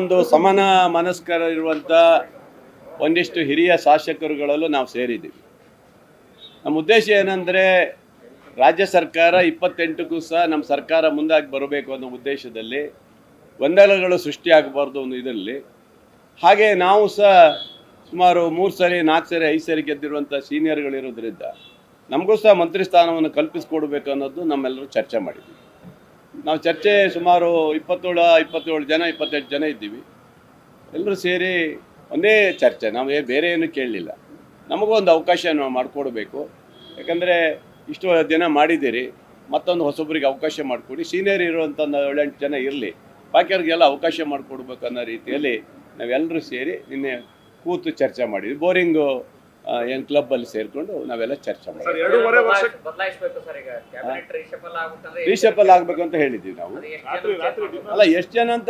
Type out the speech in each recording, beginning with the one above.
ಒಂದು ಸಮಾನ ಮನಸ್ಕರ ಇರುವಂಥ ಒಂದಿಷ್ಟು ಹಿರಿಯ ಶಾಸಕರುಗಳಲ್ಲೂ ನಾವು ಸೇರಿದ್ದೀವಿ. ನಮ್ಮ ಉದ್ದೇಶ ಏನಂದರೆ ರಾಜ್ಯ ಸರ್ಕಾರ 28ಕ್ಕೂ ಸಹ ನಮ್ಮ ಸರ್ಕಾರ ಮುಂದಾಗಿ ಬರಬೇಕು ಅನ್ನೋ ಉದ್ದೇಶದಲ್ಲಿ ಗೊಂದಲಗಳು ಸೃಷ್ಟಿಯಾಗಬಾರ್ದು ಅನ್ನೋ ಇದರಲ್ಲಿ. ಹಾಗೆ ನಾವು ಸಹ ಸುಮಾರು 3 ಸರಿ 4 ಸರಿ 5 ಸರಿ ಗೆದ್ದಿರುವಂಥ ಸೀನಿಯರ್ಗಳಿರೋದ್ರಿಂದ ನಮಗೂ ಸಹ ಮಂತ್ರಿ ಸ್ಥಾನವನ್ನು ಕಲ್ಪಿಸಿಕೊಡ್ಬೇಕು ಅನ್ನೋದು ನಮ್ಮೆಲ್ಲರೂ ಚರ್ಚೆ ಮಾಡಿದ್ವಿ. ನಾವು ಚರ್ಚೆ ಸುಮಾರು 27 ಜನ 28 ಜನ ಇದ್ದೀವಿ. ಎಲ್ಲರೂ ಸೇರಿ ಒಂದೇ ಚರ್ಚೆ, ನಾವು ಬೇರೆ ಏನು ಕೇಳಲಿಲ್ಲ. ನಮಗೂ ಒಂದು ಅವಕಾಶ ನಾವು ಮಾಡಿಕೊಡ್ಬೇಕು. ಯಾಕಂದರೆ ಇಷ್ಟು ದಿನ ಮಾಡಿದ್ದೀರಿ, ಮತ್ತೊಂದು ಹೊಸೊಬ್ಬರಿಗೆ ಅವಕಾಶ ಮಾಡಿಕೊಡಿ. ಸೀನಿಯರ್ ಇರುವಂಥ 7-8 ಜನ ಇರಲಿ, ಬಾಕಿಯವ್ರಿಗೆಲ್ಲ ಅವಕಾಶ ಮಾಡಿಕೊಡ್ಬೇಕು ಅನ್ನೋ ರೀತಿಯಲ್ಲಿ ನಾವೆಲ್ಲರೂ ಸೇರಿ ನಿನ್ನೆ ಕೂತು ಚರ್ಚೆ ಮಾಡಿದ್ವಿ. ಬೋರಿಂಗು ಏನು ಕ್ಲಬ್ಬಲ್ಲಿ ಸೇರಿಕೊಂಡು ನಾವೆಲ್ಲ ಚರ್ಚೆ ಮಾಡಿದ್ವಿ. ರೀಶಫಲ್ ಆಗಬೇಕು ಅಂತ ಹೇಳಿದ್ದೀವಿ ನಾವು. ಅಲ್ಲ, ಎಷ್ಟು ಜನ ಅಂತ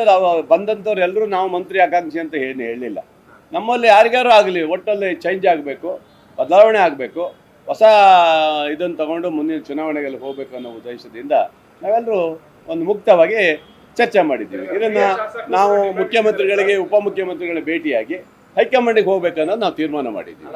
ಬಂದಂಥವ್ರು ಎಲ್ಲರೂ ನಾವು ಮಂತ್ರಿ ಆಕಾಂಕ್ಷಿ ಅಂತ ಹೇಳಲಿಲ್ಲ. ನಮ್ಮಲ್ಲಿ ಯಾರಿಗಾರು ಆಗಲಿ, ಒಟ್ಟಲ್ಲಿ ಚೇಂಜ್ ಆಗಬೇಕು, ಬದಲಾವಣೆ ಆಗಬೇಕು, ಹೊಸ ಇದನ್ನು ತಗೊಂಡು ಮುಂದಿನ ಚುನಾವಣೆಗೆ ಹೋಗಬೇಕು ಅನ್ನೋ ಉದ್ದೇಶದಿಂದ ನಾವೆಲ್ಲರೂ ಒಂದು ಮುಕ್ತವಾಗಿ ಚರ್ಚೆ ಮಾಡಿದ್ದೀವಿ. ಇದನ್ನು ನಾವು ಮುಖ್ಯಮಂತ್ರಿಗಳಿಗೆ ಉಪಮುಖ್ಯಮಂತ್ರಿಗಳಿಗೆ ಭೇಟಿಯಾಗಿ ಹೈಕಮಾಂಡಿಗೆ ಹೋಗ್ಬೇಕನ್ನೋದು ನಾವು ತೀರ್ಮಾನ ಮಾಡಿದ್ದೀವಿ.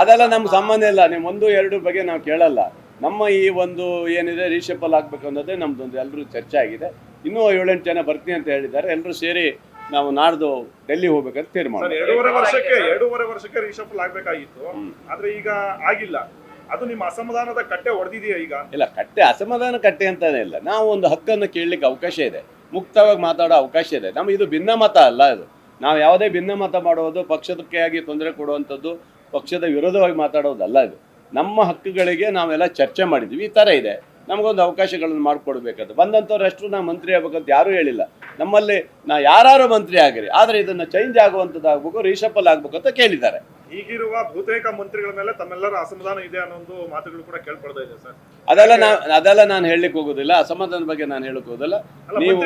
ಅದೆಲ್ಲ ನಮ್ಗೆ ಸಂಬಂಧ ಇಲ್ಲ. ನೀವು 1-2 ಬಗ್ಗೆ ನಾವು ಕೇಳಲ್ಲ. ನಮ್ಮ ಈ ಒಂದು ಏನಿದೆ ರೀಶಫಲ್ ಆಗಬೇಕು ಅನ್ನೋದೇ ನಮ್ದೊಂದು ಎಲ್ಲರೂ ಚರ್ಚೆ ಆಗಿದೆ. ಇನ್ನೂ 7-8 ಜನ ಬರ್ತೀನಿ ಅಂತ ಹೇಳಿದ್ದಾರೆ. ಎಲ್ಲರೂ ಸೇರಿ ನಾವು ನಾಡ್ದು ಡೆಲ್ಲಿ ಹೋಗ್ಬೇಕಂತ ತೀರ್ಮಾನ. 2.5 ವರ್ಷಕ್ಕೆ ರೀಶಫಲ್ ಆಗಬೇಕಾಗಿತ್ತು, ಆದ್ರೆ ಈಗ ಆಗಿಲ್ಲ. ಅದು ನಿಮ್ಮ ಅಸಮಾಧಾನದ ಕಟ್ಟೆ ಹೊಡೆದಿದೆಯಾ ಈಗ? ಇಲ್ಲ, ಅಸಮಾಧಾನ ಕಟ್ಟೆ ಅಂತಾನೆ ಇಲ್ಲ. ನಾವು ಒಂದು ಹಕ್ಕನ್ನು ಕೇಳಲಿಕ್ಕೆ ಅವಕಾಶ ಇದೆ, ಮುಕ್ತವಾಗಿ ಮಾತಾಡೋ ಅವಕಾಶ ಇದೆ. ಇದು ಭಿನ್ನಮತ ಅಲ್ಲ. ಇದು ನಾವು ಯಾವುದೇ ಭಿನ್ನಮತ ಮಾಡುವುದು, ಪಕ್ಷದಕ್ಕೆ ಆಗಿ ತೊಂದರೆ ಕೊಡುವಂಥದ್ದು, ಪಕ್ಷದ ವಿರೋಧವಾಗಿ ಮಾತಾಡೋದಲ್ಲ. ಇದು ನಮ್ಮ ಹಕ್ಕುಗಳಿಗೆ ನಾವೆಲ್ಲ ಚರ್ಚೆ ಮಾಡಿದ್ವಿ. ಈ ಥರ ಇದೆ, ನಮಗೊಂದು ಅವಕಾಶಗಳನ್ನು ಮಾಡಿಕೊಡ್ಬೇಕಂತ. ಬಂದಂಥವ್ರಷ್ಟು ನಾವು ಮಂತ್ರಿ ಆಗ್ಬೇಕಂತ ಯಾರೂ ಹೇಳಿಲ್ಲ. ನಮ್ಮಲ್ಲಿ ಯಾರು ಮಂತ್ರಿ ಆಗಿರಿ, ಆದರೆ ಇದನ್ನು ಚೇಂಜ್ ಆಗುವಂಥದ್ದು ಆಗಬೇಕು, ರೀಶಫಲ್ ಆಗಬೇಕು ಅಂತ ಕೇಳಿದ್ದಾರೆ. ಈಗಿರುವ ಬಹುತೇಕ ಮಂತ್ರಿಗಳ ಮೇಲೆ ತಮ್ಮೆಲ್ಲರ ಅಸಮಾಧಾನ ಇದೆ ಅನ್ನೋ ಒಂದು ಮಾತುಗಳು ಕೂಡ ಕೇಳ್ಕೊಳ್ತಾ ಇದೆ ಸರ್. ಅದೆಲ್ಲ ನಾನು ಹೇಳಲಿಕ್ಕೆ ಹೋಗೋದಿಲ್ಲ. ಅಸಮಾಧಾನದ ಬಗ್ಗೆ ನಾನು ಹೇಳಕ್ಕೆ ಹೋಗೋದಿಲ್ಲ. ನೀವು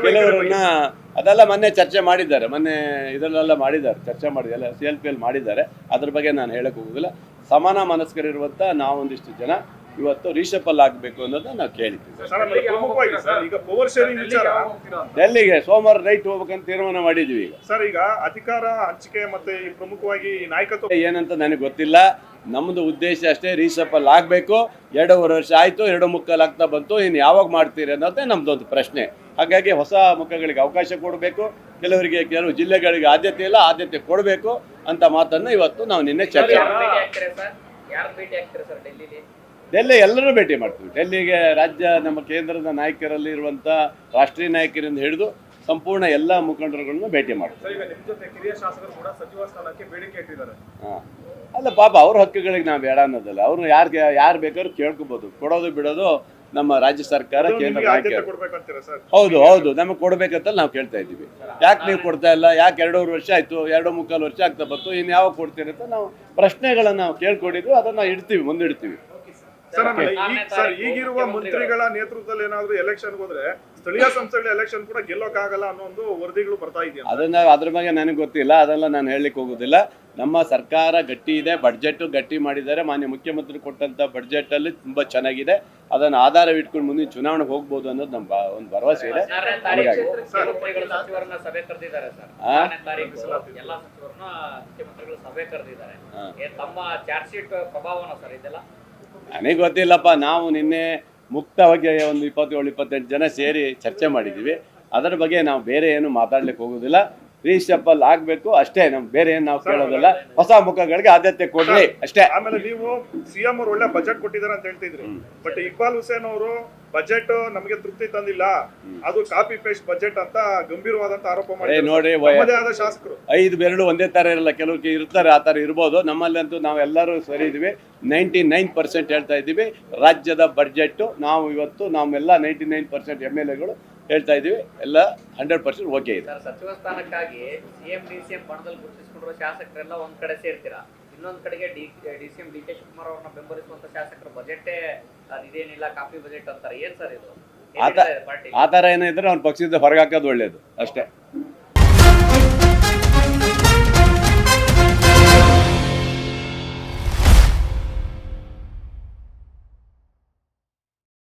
ಕೆಲವರನ್ನ ಅದೆಲ್ಲ ಮೊನ್ನೆ ಚರ್ಚೆ ಮಾಡಿದ್ದಾರೆ, ಮೊನ್ನೆ ಇದರಲ್ಲೆಲ್ಲ ಮಾಡಿದ್ದಾರೆ, ಚರ್ಚೆ ಮಾಡಿದ್ದಾರೆ, CLP ಮಾಡಿದ್ದಾರೆ. ಅದ್ರ ಬಗ್ಗೆ ನಾನು ಹೇಳಕ್ಕೆ ಹೋಗೋದಿಲ್ಲ. ಸಮಾನ ಮನಸ್ಕರಿರುವಂಥ ನಾವೊಂದಿಷ್ಟು ಜನ ಇವತ್ತು ರೀಶಫಲ್ ಆಗಬೇಕು ಅನ್ನೋದನ್ನ ನಾವು ಕೇಳಿದ್ದೀವಿ. ಡೆಲ್ಲಿಗೆ ಸೋಮವಾರ ನೈಟ್ ಹೋಗ್ಬೇಕಂತ ತೀರ್ಮಾನ ಮಾಡಿದ್ವಿ. ಈಗ ಸರ್, ಈಗ ಅಧಿಕಾರ ಹಂಚಿಕೆ ಮತ್ತೆ ಪ್ರಮುಖವಾಗಿ ನಾಯಕತ್ವ ಏನಂತ ನನಗೆ ಗೊತ್ತಿಲ್ಲ. ನಮ್ಮದು ಉದ್ದೇಶ ಅಷ್ಟೇ, ರೀಶಫಲ್ ಆಗಬೇಕು. 2.5 ವರ್ಷ ಆಯಿತು, 2.25 ಆಗ್ತಾ ಬಂತು, ಇನ್ನು ಯಾವಾಗ ಮಾಡ್ತೀರಿ ಅನ್ನೋದೇ ನಮ್ಮದೊಂದು ಪ್ರಶ್ನೆ. ಹಾಗಾಗಿ ಹೊಸ ಮುಖಗಳಿಗೆ ಅವಕಾಶ ಕೊಡಬೇಕು. ಕೆಲವರಿಗೆ ಕೆಲವು ಜಿಲ್ಲೆಗಳಿಗೆ ಆದ್ಯತೆ ಇಲ್ಲ, ಆದ್ಯತೆ ಕೊಡಬೇಕು ಅಂತ ಮಾತನ್ನು ಇವತ್ತು ನಾವು ನಿನ್ನೆ ಚರ್ಚೆ ಡೆಲ್ಲಿ ಎಲ್ಲರೂ ಭೇಟಿ ಮಾಡ್ತೀವಿ. ಡೆಲ್ಲಿಗೆ ರಾಜ್ಯ ನಮ್ಮ ಕೇಂದ್ರದ ನಾಯಕರಲ್ಲಿ ಇರುವಂಥ ರಾಷ್ಟ್ರೀಯ ನಾಯಕರಿಂದ ಹಿಡಿದು ಸಂಪೂರ್ಣ ಎಲ್ಲ ಮುಖಂಡರುಗಳನ್ನು ಭೇಟಿ ಮಾಡ್ತೀವಿ. ಅಲ್ಲ ಪಾಪ, ಅವ್ರ ಹಕ್ಕುಗಳಿಗೆ ನಾವು ಬೇಡ ಅನ್ನೋದಲ್ಲ. ಅವ್ರನ್ನ ಯಾರು ಬೇಕಾದ್ರೂ ಕೇಳ್ಕೊಬೋದು. ಕೊಡೋದು ಬಿಡೋದು ನಮ್ಮ ರಾಜ್ಯ ಸರ್ಕಾರ, ಕೇಂದ್ರ ನಾಯಕರು. ಹೌದು, ನಮಗೆ ಕೊಡ್ಬೇಕಂತ ನಾವು ಕೇಳ್ತಾ ಇದ್ದೀವಿ. ಯಾಕೆ ನೀವು ಕೊಡ್ತಾ ಇಲ್ಲ, ಯಾಕೆ 2.5 ವರ್ಷ ಆಯಿತು, 2.25 ವರ್ಷ ಆಗ್ತಾ ಬಂತು, ಇನ್ನು ಯಾವಾಗ ಕೊಡ್ತೀರಿ ಅಂತ ನಾವು ಪ್ರಶ್ನೆಗಳನ್ನು ನಾವು ಕೇಳ್ಕೊಂಡಿದ್ವಿ. ಅದನ್ನು ಇಡ್ತೀವಿ, ಮುಂದಿಡ್ತೀವಿ. ಸರ್, ಈಗಿರುವ ಮಂತ್ರಿಗಳ ನೇತೃತ್ವದಲ್ಲಿ ಏನಾದ್ರು ಎಲೆಕ್ಷನ್ ಹೋದ್ರೆ ಸ್ಥಳೀಯ ಸಂಸ್ಥೆಗಳ ಎಲೆಕ್ಷನ್ ಕೂಡ ಗೆಲ್ಲೋಕ್ಕಾಗಲ್ಲ ಅನ್ನೋ ಒಂದು ವರದಿಗಳು ಬರ್ತಾ ಇದೆಯಾ? ಅದ್ರ ಬಗ್ಗೆ ನನಗೆ ಗೊತ್ತಿಲ್ಲ. ಅದೆಲ್ಲ ನಾನು ಹೇಳಲಿಕ್ಕೆ ಹೋಗೋದಿಲ್ಲ. ನಮ್ಮ ಸರ್ಕಾರ ಗಟ್ಟಿ ಇದೆ, ಬಡ್ಜೆಟ್ ಗಟ್ಟಿ ಮಾಡಿದ್ದಾರೆ. ಮಾನ್ಯ ಮುಖ್ಯಮಂತ್ರಿ ಕೊಟ್ಟಂತ ಬಡ್ಜೆಟ್ ಅಲ್ಲಿ ತುಂಬಾ ಚೆನ್ನಾಗಿದೆ. ಅದನ್ನು ಆಧಾರವಿಟ್ಕೊಂಡು ಮುಂದಿನ ಚುನಾವಣೆಗೆ ಹೋಗ್ಬೋದು ಅನ್ನೋದು ನಮ್ಮ ಒಂದು ಭರವಸೆ ಇದೆ. ನನಗೆ ಗೊತ್ತಿಲ್ಲಪ್ಪ. ನಾವು ನಿನ್ನೆ ಮುಕ್ತವಾಗಿ ಒಂದು 27-28 ಜನ ಸೇರಿ ಚರ್ಚೆ ಮಾಡಿದ್ದೀವಿ. ಅದರ ಬಗ್ಗೆ ನಾವು ಬೇರೆ ಏನು ಮಾತಾಡ್ಲಿಕ್ಕೆ ಹೋಗೋದಿಲ್ಲ. ರೀಶಫಲ್ ಆಗಬೇಕು ಅಷ್ಟೇ, ನಮ್ಗೆ ಬೇರೆ ಏನು ನಾವು ಕೇಳೋದಿಲ್ಲ. ಹೊಸ ಮುಖಗಳಿಗೆ ಆದ್ಯತೆ ಕೊಡ್ರಿ ಅಷ್ಟೇ. ಆಮೇಲೆ ನೀವು CM ಅವರು ಒಳ್ಳೆ ಬಜೆಟ್ ಕೊಟ್ಟಿದ್ದಾರೆ ಅಂತ ಹೇಳ್ತಿದ್ರಿ, ಬಟ್ ಇಕ್ಬಾಲ್ ಹುಸೇನ್ ಅವರು ಬಜೆಟ್ ನಮಗೆ ತೃಪ್ತಿ ತಂದಿಲ್ಲ, ಅದು ಕಾಪಿ ಪೇಸ್ಟ್ ಬಜೆಟ್ ಅಂತ ಗಂಭೀರವಾದಂತ ಆರೋಪ ಮಾಡಿ ನೋಡಿ. ಶಾಸಕರು 5 ಬೆರಳು ಒಂದೇ ತರ ಇರಲ್ಲ, ಕೆಲವ್ರಿಗೆ ಇರ್ತಾರೆ, ಆ ತರ ಇರ್ಬೋದು. ನಮ್ಮಲ್ಲಂತೂ ನಾವೆಲ್ಲರೂ ಸರಿ ಇದೀವಿ. 99% ಹೇಳ್ತಾ ಇದ್ದೀವಿ. ರಾಜ್ಯದ ಬಡ್ಜೆಟ್ ನಾವು ಇವತ್ತು ನಮ್ಮೆಲ್ಲ 99% MLAಗಳು ಹೇಳ್ತಾ ಇದೀವಿ. ಎಲ್ಲ 100% ಓಕೆ ಇದೆ. ಸಚಿವ ಸ್ಥಾನಕ್ಕಾಗಿ CM DCM ಬಣದಲ್ಲಿ ಗುರುತಿಸಿಕೊಂಡಿರುವ ಶಾಸಕರೆಲ್ಲ ಒಂದ್ ಕಡೆ ಸೇರ್ತೀರಾ, ಇನ್ನೊಂದ್ ಕಡೆಗೆ DCM DK ಶಿವಕುಮಾರ್ ಅವ್ರನ್ನ ಬೆಂಬಲಿಸುವಂತ ಶಾಸಕರು ಬಜೆಟ್ ಇದೇನಿಲ್ಲ, ಕಾಪಿ ಬಜೆಟ್ ಅಂತಾರೆ. ಏನ್ ಸರ್ ಇದು? ಆ ಥರ ಏನಿದ್ರೆ ಅವ್ನ ಪಕ್ಷದಿಂದ ಹೊರಗೆ ಹಾಕೋದು ಒಳ್ಳೇದು ಅಷ್ಟೇ.